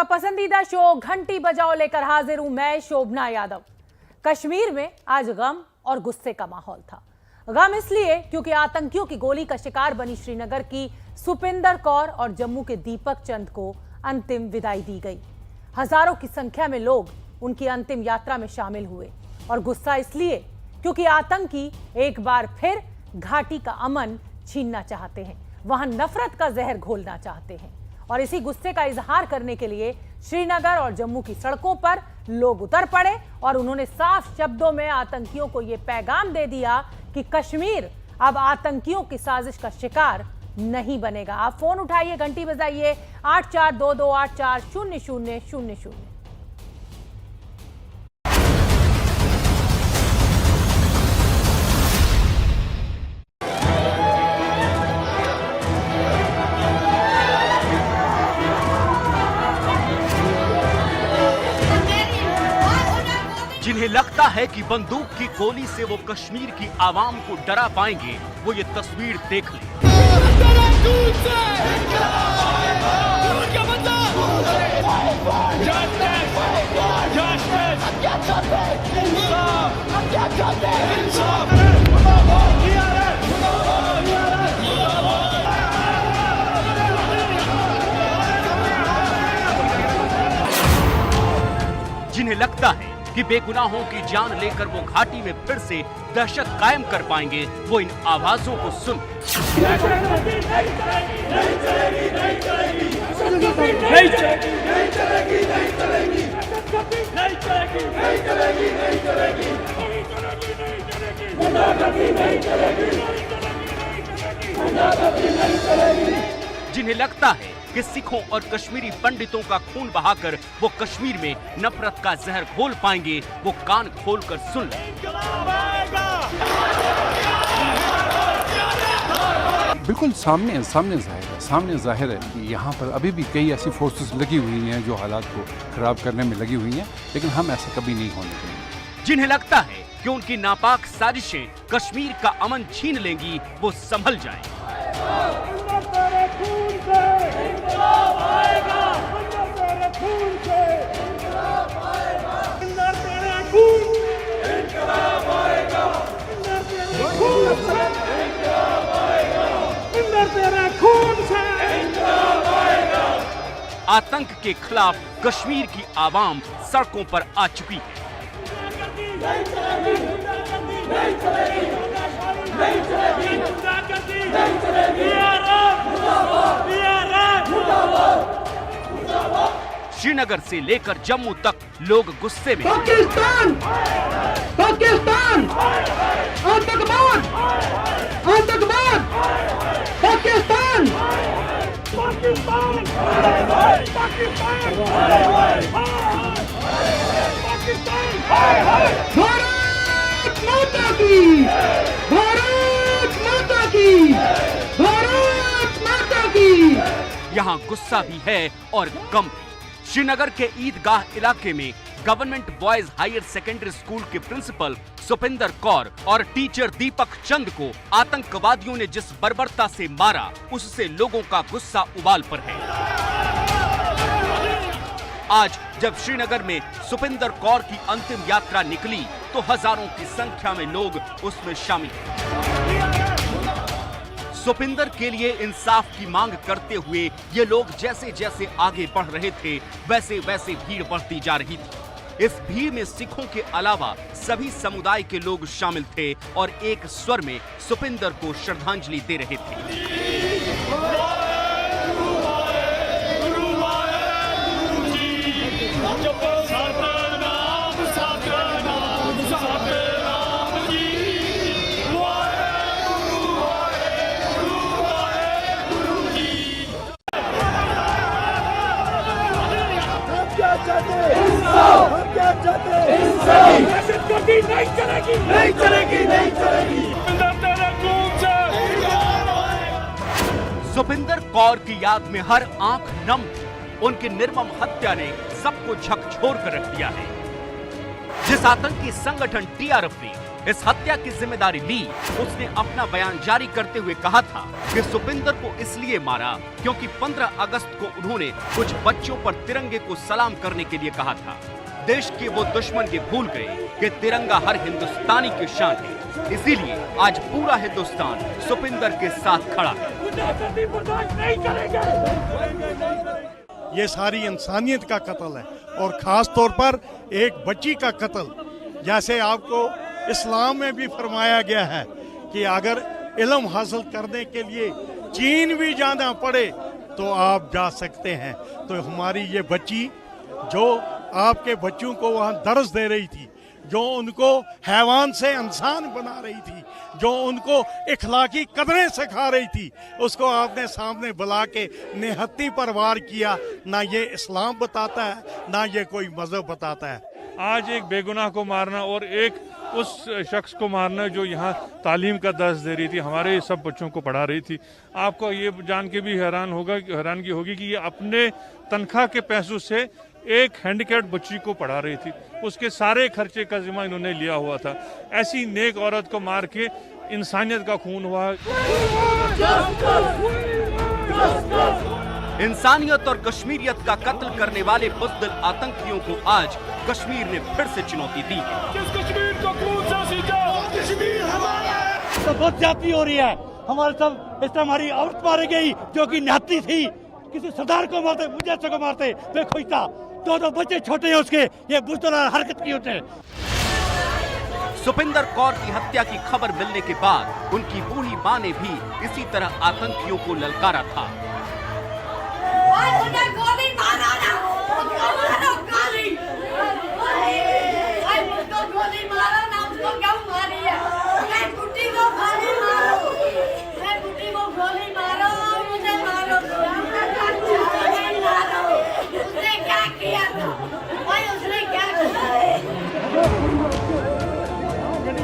पसंदीदा शो घंटी बजाओ लेकर हाजिर हूं मैं शोभना यादव। कश्मीर में आज गम और गुस्से का माहौल था। गम इसलिए क्योंकि आतंकियों की गोली का शिकार बनी श्रीनगर की सुपिंदर कौर और जम्मू के दीपक चंद को अंतिम विदाई दी गई। हजारों की संख्या में लोग उनकी अंतिम यात्रा में शामिल हुए। और गुस्सा इसलिए क्योंकि आतंकी एक बार फिर घाटी का अमन छीनना चाहते हैं, वहां नफरत का जहर घोलना चाहते हैं। और इसी गुस्से का इजहार करने के लिए श्रीनगर और जम्मू की सड़कों पर लोग उतर पड़े और उन्होंने साफ शब्दों में आतंकियों को यह पैगाम दे दिया कि कश्मीर अब आतंकियों की साजिश का शिकार नहीं बनेगा। आप फोन उठाइए, घंटी बजाइए 8422840000। जिन्हें लगता है कि बंदूक की गोली से वो कश्मीर की आवाम को डरा पाएंगे, वो ये तस्वीर देख लें। जिन्हें लगता है कि बेगुनाहों की जान लेकर वो घाटी में फिर से दहशत कायम कर पाएंगे, वो इन आवाजों को सुन। जिन्हें लगता है कि सिखों और कश्मीरी पंडितों का खून बहाकर वो कश्मीर में नफरत का जहर घोल पाएंगे, वो कान खोलकर सुन लें। बिल्कुल सामने जाहिर है कि यहाँ पर अभी भी कई ऐसी फोर्सेस लगी हुई हैं जो हालात को खराब करने में लगी हुई हैं, लेकिन हम ऐसा कभी नहीं होने देंगे। जिन्हें लगता है कि उनकी नापाक साजिशें कश्मीर का अमन छीन लेंगी, वो संभल जाएं। आतंक के खिलाफ कश्मीर की आवाम सड़कों पर आ चुकी है। श्रीनगर से लेकर जम्मू तक लोग गुस्से में। पाकिस्तान पाकिस्तान आतंकवाद आतंकवाद पाकिस्तान पाकिस्तान पाकिस्तान भारत माता की भारत माता की भारत माता की। यहाँ गुस्सा भी है और गम भी। श्रीनगर के ईदगाह इलाके में government boys higher secondary school के प्रिंसिपल सुपिंदर कौर और टीचर दीपक चंद को आतंकवादियों ने जिस बर्बरता से मारा, उससे लोगों का गुस्सा उबाल पर है। आज जब श्रीनगर में सुपिंदर कौर की अंतिम यात्रा निकली तो हजारों की संख्या में लोग उसमें शामिल हुए। सुपिंदर के लिए इंसाफ की मांग करते हुए ये लोग जैसे जैसे आगे बढ़ रहे थे, वैसे वैसे भीड़ बढ़ती जा रही थी। इस भीड़ में सिखों के अलावा सभी समुदाय के लोग शामिल थे और एक स्वर में सुपिंदर को श्रद्धांजलि दे रहे थे। नहीं चलेगी। सुपिंदर कौर की याद में हर आंख नम थी। उनकी निर्मम हत्या ने सबको झकझोर कर रख दिया है। जिस आतंकी संगठन टीआरएफ ने इस हत्या की जिम्मेदारी ली। उसने अपना बयान जारी करते हुए कहा था कि सुपिंदर को इसलिए मारा क्योंकि 15 अगस्त को उन्होंने कुछ बच्चों पर तिरंगे को सलाम करने के लिए कहा था। देश के वो दुश्मन ये भूल गए कि तिरंगा हर हिंदुस्तानी की शान है, इसीलिए आज पूरा हिंदुस्तान सुपिंदर के साथ खड़ा है। ये सारी इंसानियत का कत्ल है और खास तौर पर एक बच्ची का कत्ल। जैसे आपको इस्लाम में भी फरमाया गया है कि अगर इल्म हासिल करने के लिए चीन भी जाना पड़े तो आप जा सकते हैं। तो हमारी ये बच्ची जो आपके बच्चों को वहाँ दर्स दे रही थी, जो उनको हैवान से इंसान बना रही थी, जो उनको इखलाकी कदरें सिखा रही थी, उसको आपने सामने बुला के निहत्ती पर वार किया। ना ये इस्लाम बताता है, ना ये कोई मजहब बताता है। आज एक बेगुनाह को मारना और एक उस शख्स को मारना जो यहाँ तालीम का दर्स दे रही थी, हमारे सब बच्चों को पढ़ा रही थी। आपको ये जान के भी हैरानगी होगी कि ये अपने तनख्वाह के पैसों से एक हैंडीकैप्ड बच्ची को पढ़ा रही थी, उसके सारे खर्चे का जिम्मा इन्होंने लिया हुआ था। ऐसी नेक औरत को मार के इंसानियत का खून हुआ। इंसानियत और कश्मीरियत का कत्ल करने वाले बुज़दिल आतंकियों को आज कश्मीर ने फिर से चुनौती दी है। तो बहुत ज्यादती हो रही है। हमारे सब इस तरह हमारी औरत मारी गई जो कि निहत्ती थी। किसी सरदार को मारते, मुझे को मारते, मैं खुश था। दो बच्चे छोटे हैं उसके, ये बुज़दिल हरकत की होते हैं। सुपिंदर कौर की हत्या की खबर मिलने के बाद उनकी बूढ़ी मां ने भी इसी तरह आतंकियों को ललकारा था।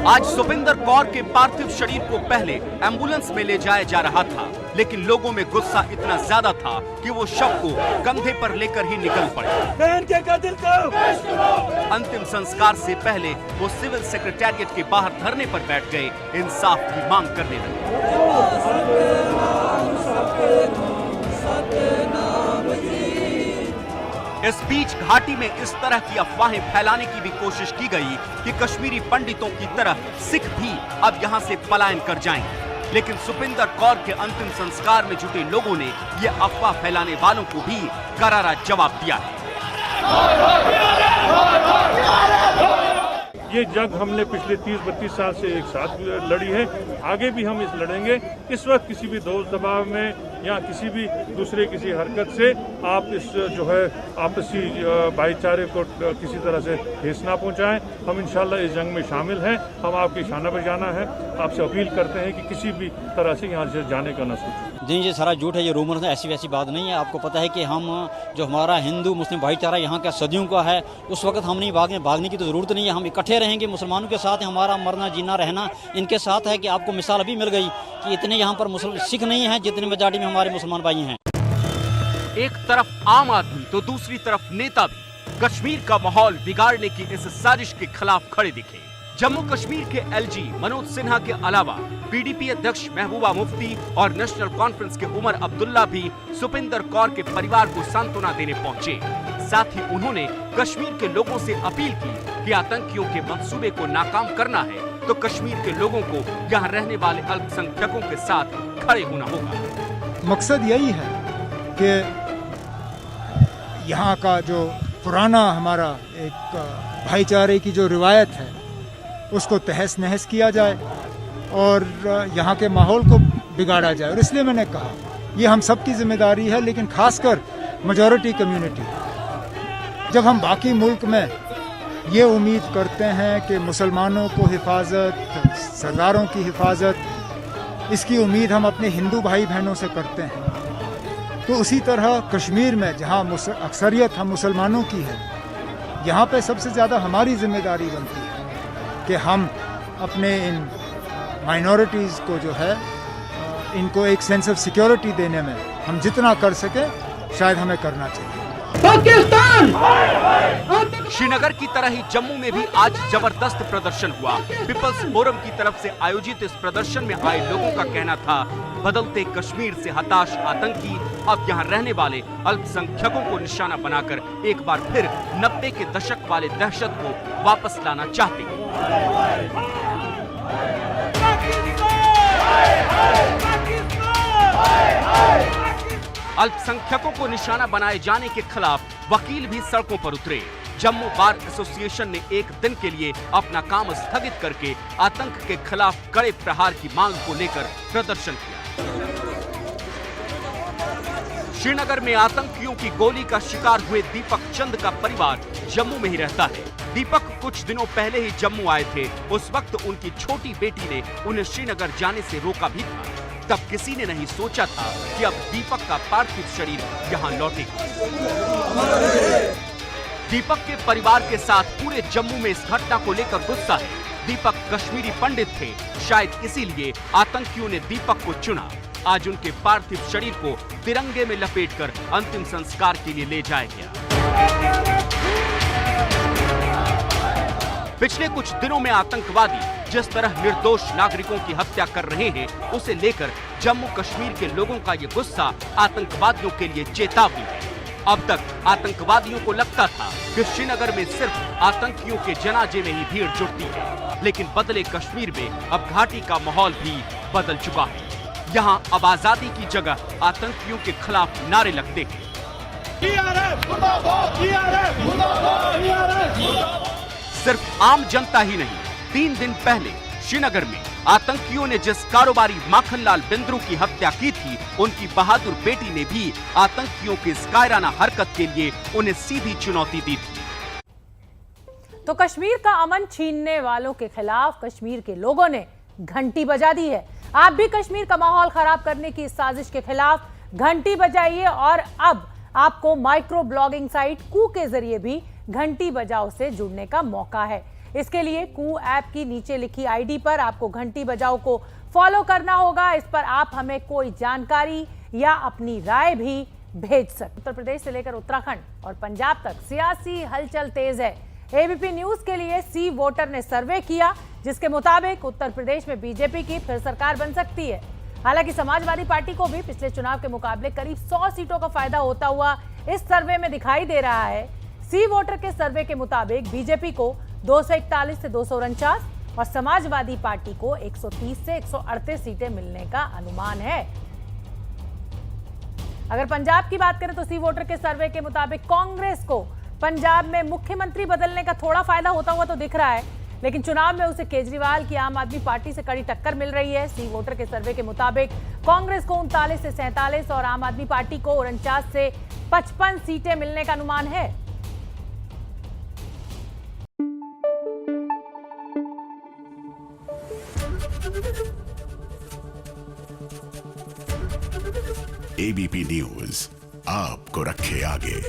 आज सुपिंदर कौर के पार्थिव शरीर को पहले एम्बुलेंस में ले जाया जा रहा था, लेकिन लोगों में गुस्सा इतना ज्यादा था कि वो शव को कंधे पर लेकर ही निकल पड़े। अंतिम संस्कार से पहले वो सिविल सेक्रेटेरिएट के बाहर धरने पर बैठ गए, इंसाफ की मांग करने लगे। इस बीच घाटी में इस तरह की अफवाहें फैलाने की भी कोशिश की गई कि कश्मीरी पंडितों की तरह सिख भी अब यहां से पलायन कर जाएंगे, लेकिन सुपिंदर कौर के अंतिम संस्कार में जुटे लोगों ने ये अफवाह फैलाने वालों को भी करारा जवाब दिया है। ये जंग हमने पिछले 30-32 साल से एक साथ लड़ी है, आगे भी हम इस लड़ेंगे। इस वक्त किसी भी दोस्त दबाव में या किसी भी दूसरे किसी हरकत से आप इस जो है आपसी भाईचारे को किसी तरह से ठेस ना पहुंचाएं। हम इंशाल्लाह इस जंग में शामिल हैं। हम आपकी शाना बजाना है, आपसे अपील करते हैं कि किसी भी तरह से यहाँ से जाने का न सोचें। जी ये सारा झूठ है, ये रूमर है, ऐसी वैसी बात नहीं है। आपको पता है कि हम जो हमारा हिंदू मुस्लिम भाईचारा यहाँ का सदियों का है, उस वक्त हम नहीं भागने की तो ज़रूरत नहीं है। हम इकट्ठे रहेंगे, मुसलमानों के साथ हमारा मरना जीना रहना इनके साथ है। कि आपको मिसाल अभी मिल गई कि इतने यहाँ पर सिख नहीं हैं जितने मेजॉरिटी में हमारे मुसलमान भाई हैं। एक तरफ आम आदमी तो दूसरी तरफ नेता भी कश्मीर का माहौल बिगाड़ने की इस साजिश के खिलाफ खड़े दिखे। जम्मू कश्मीर के एलजी मनोज सिन्हा के अलावा पीडीपी अध्यक्ष महबूबा मुफ्ती और नेशनल कॉन्फ्रेंस के उमर अब्दुल्ला भी सुपिंदर कौर के परिवार को सांत्वना देने पहुंचे। साथ ही उन्होंने कश्मीर के लोगों से अपील की कि आतंकियों के मंसूबे को नाकाम करना है तो कश्मीर के लोगों को यहाँ रहने वाले अल्पसंख्यकों के साथ खड़े होना होगा। मकसद यही है कि यहाँ का जो पुराना हमारा एक भाईचारे की जो रिवायत है उसको तहस नहस किया जाए और यहाँ के माहौल को बिगाड़ा जाए। और इसलिए मैंने कहा ये हम सब की जिम्मेदारी है, लेकिन खासकर मेजॉरिटी कम्युनिटी। जब हम बाकी मुल्क में ये उम्मीद करते हैं कि मुसलमानों को हिफाजत, सरदारों की हिफाजत, इसकी उम्मीद हम अपने हिंदू भाई बहनों से करते हैं, तो उसी तरह कश्मीर में जहाँ अक्सरियत हम मुसलमानों की है, यहाँ पे सबसे ज़्यादा हमारी जिम्मेदारी बनती है कि हम अपने इन माइनॉरिटीज़ को जो है इनको एक सेंस ऑफ सिक्योरिटी देने में हम जितना कर सके शायद हमें करना चाहिए। पाकिस्तान श्रीनगर की तरह ही जम्मू में भी आज जबरदस्त प्रदर्शन हुआ। पीपल्स फोरम की तरफ से आयोजित इस प्रदर्शन में आए लोगों का कहना था, बदलते कश्मीर से हताश आतंकी अब यहाँ रहने वाले अल्पसंख्यकों को निशाना बनाकर एक बार फिर 90 के दशक वाले दहशत को वापस लाना चाहते हैं। अल्पसंख्यकों को निशाना बनाए जाने के खिलाफ वकील भी सड़कों पर उतरे। जम्मू बार एसोसिएशन ने एक दिन के लिए अपना काम स्थगित करके आतंक के खिलाफ कड़े प्रहार की मांग को लेकर प्रदर्शन किया। श्रीनगर में आतंकियों की गोली का शिकार हुए दीपक चंद का परिवार जम्मू में ही रहता है। दीपक कुछ दिनों पहले ही जम्मू आए थे। उस वक्त उनकी छोटी बेटी ने उन्हें श्रीनगर जाने से रोका भी था। तब किसी ने नहीं सोचा था कि अब दीपक का पार्थिव शरीर यहाँ लौटेगा। दीपक के परिवार के साथ पूरे जम्मू में इस घटना को लेकर गुस्सा है। दीपक कश्मीरी पंडित थे, शायद इसीलिए आतंकियों ने दीपक को चुना। आज उनके पार्थिव शरीर को तिरंगे में लपेटकर अंतिम संस्कार के लिए ले जाया गया। पिछले कुछ दिनों में आतंकवादी जिस तरह निर्दोष नागरिकों की हत्या कर रहे हैं, उसे लेकर जम्मू कश्मीर के लोगों का ये गुस्सा आतंकवादियों के लिए चेतावनी है। अब तक आतंकवादियों को लगता था कि श्रीनगर में सिर्फ आतंकियों के जनाजे में ही भीड़ जुटती है, लेकिन बदले कश्मीर में अब घाटी का माहौल भी बदल चुका है। यहाँ अब आजादी की जगह आतंकियों के खिलाफ नारे लगते हैं। सिर्फ आम जनता ही नहीं, 3 दिन पहले श्रीनगर में आतंकियों ने जिस कारोबारी माखनलाल बिंद्रू की हत्या की थी, उनकी बहादुर बेटी ने भी आतंकियों की इस कायराना हरकत के लिए उन्हें सीधी चुनौती दी थी। तो कश्मीर का अमन छीनने वालों के खिलाफ कश्मीर के लोगों ने घंटी बजा दी है। आप भी कश्मीर का माहौल खराब करने की इस साजिश के खिलाफ घंटी बजाइए और अब आपको माइक्रो ब्लॉगिंग साइट कू के जरिए भी घंटी बजाओ से जुड़ने का मौका है। इसके लिए कू ऐप की नीचे लिखी आईडी पर आपको घंटी बजाओ को फॉलो करना होगा। इस पर आप हमें कोई जानकारी या अपनी राय भी भेज सकते। उत्तर प्रदेश से लेकर उत्तराखंड और पंजाब तक सियासी हलचल तेज है। एबीपी न्यूज के लिए सी वोटर ने सर्वे किया, जिसके मुताबिक उत्तर प्रदेश में बीजेपी की फिर सरकार बन सकती है। हालांकि समाजवादी पार्टी को भी पिछले चुनाव के मुकाबले करीब 100 सीटों का फायदा होता हुआ इस सर्वे में दिखाई दे रहा है। सी वोटर के सर्वे के मुताबिक बीजेपी को 241 से 249 और समाजवादी पार्टी को 130 से 138 सीटें मिलने का अनुमान है। अगर पंजाब की बात करें तो सी वोटर के सर्वे के मुताबिक कांग्रेस को पंजाब में मुख्यमंत्री बदलने का थोड़ा फायदा होता हुआ तो दिख रहा है, लेकिन चुनाव में उसे केजरीवाल की आम आदमी पार्टी से कड़ी टक्कर मिल रही है। सी वोटर के सर्वे के मुताबिक कांग्रेस को 39 से 47 और आम आदमी पार्टी को 49 से 55 सीटें मिलने का अनुमान है। एबीपी न्यूज आपको रखे आगे।